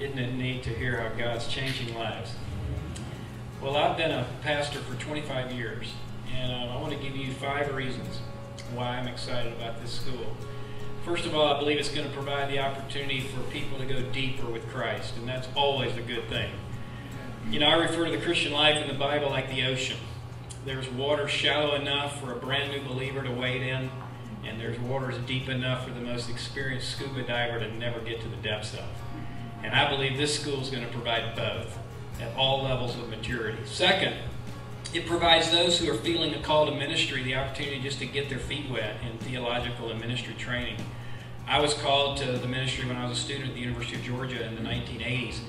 Isn't it neat to hear how God's changing lives? Well, I've been a pastor for 25 years, and I want to give you 5 reasons why I'm excited about this school. First of all, I believe it's going to provide the opportunity for people to go deeper with Christ, and that's always a good thing. You know, I refer to the Christian life in the Bible like the ocean. There's water shallow enough for a brand new believer to wade in, and there's waters deep enough for the most experienced scuba diver to never get to the depths of. And I believe this school is going to provide both at all levels of maturity. Second, it provides those who are feeling a call to ministry the opportunity just to get their feet wet in theological and ministry training. I was called to the ministry when I was a student at the University of Georgia in the 1980s.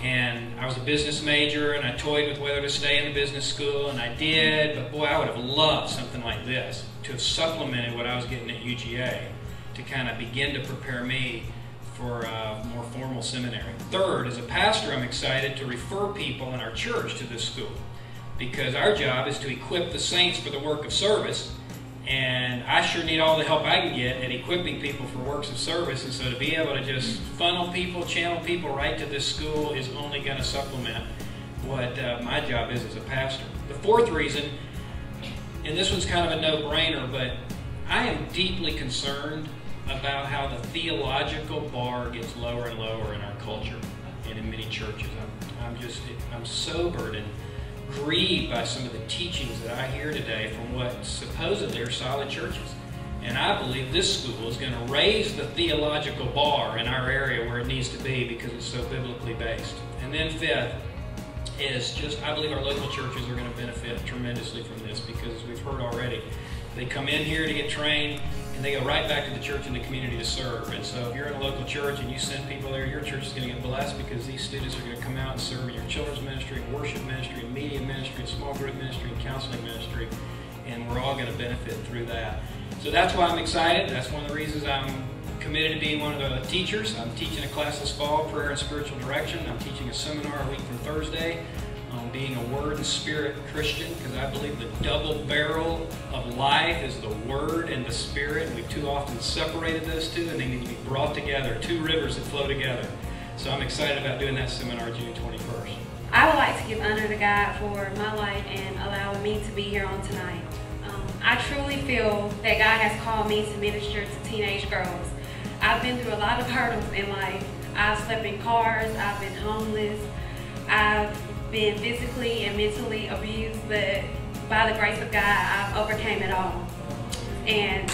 And I was a business major, and I toyed with whether to stay in the business school, and I did. But boy, I would have loved something like this to have supplemented what I was getting at UGA to kind of begin to prepare me for a more formal seminary. Third, as a pastor, I'm excited to refer people in our church to this school, because our job is to equip the saints for the work of service, and I sure need all the help I can get at equipping people for works of service. And so to be able to just funnel people, channel people right to this school is only going to supplement what my job is as a pastor. The fourth reason, and this one's kind of a no-brainer, but I am deeply concerned about how the theological bar gets lower and lower in our culture and in many churches. I'm sobered and grieved by some of the teachings that I hear today from what supposedly are solid churches. And I believe this school is going to raise the theological bar in our area where it needs to be, because it's so biblically based. And then fifth is just, I believe our local churches are going to benefit tremendously from this, because as we've heard already, they come in here to get trained, and they go right back to the church and the community to serve. And so if you're in a local church and you send people there, your church is going to get blessed, because these students are going to come out and serve in your children's ministry, and worship ministry, and media ministry, and small group ministry, and counseling ministry. And we're all going to benefit through that. So that's why I'm excited. That's one of the reasons I'm committed to being one of the teachers. I'm teaching a class this fall, Prayer and Spiritual Direction. I'm teaching a seminar a week from Thursday on being a Word and Spirit Christian, because I believe the double barrel of life is the Word and the Spirit, and we've too often separated those two, and they need to be brought together, 2 rivers that flow together. So I'm excited about doing that seminar June 21st. I would like to give honor to God for my life and allowing me to be here on tonight. I truly feel that God has called me to minister to teenage girls. I've been through a lot of hurdles in life. I've slept in cars, I've been homeless, I've been physically and mentally abused, but by the grace of God, I've overcame it all. And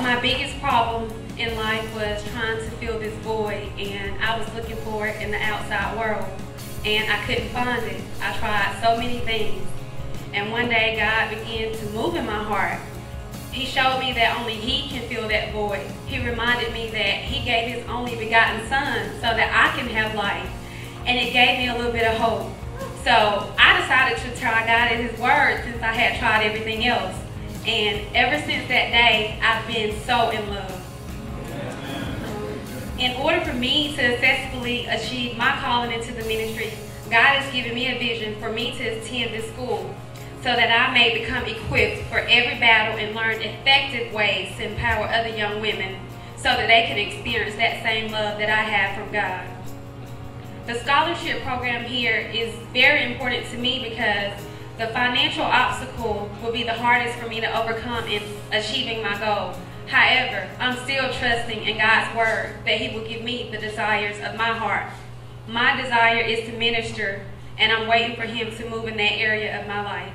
my biggest problem in life was trying to fill this void, and I was looking for it in the outside world, and I couldn't find it. I tried so many things, and one day God began to move in my heart. He showed me that only He can fill that void. He reminded me that He gave His only begotten Son so that I can have life, and it gave me a little bit of hope. So I decided to try God and His Word, since I had tried everything else. And ever since that day, I've been so in love. In order for me to successfully achieve my calling into the ministry, God has given me a vision for me to attend this school, so that I may become equipped for every battle and learn effective ways to empower other young women, so that they can experience that same love that I have from God. The scholarship program here is very important to me, because the financial obstacle will be the hardest for me to overcome in achieving my goal. However, I'm still trusting in God's Word that He will give me the desires of my heart. My desire is to minister, and I'm waiting for Him to move in that area of my life.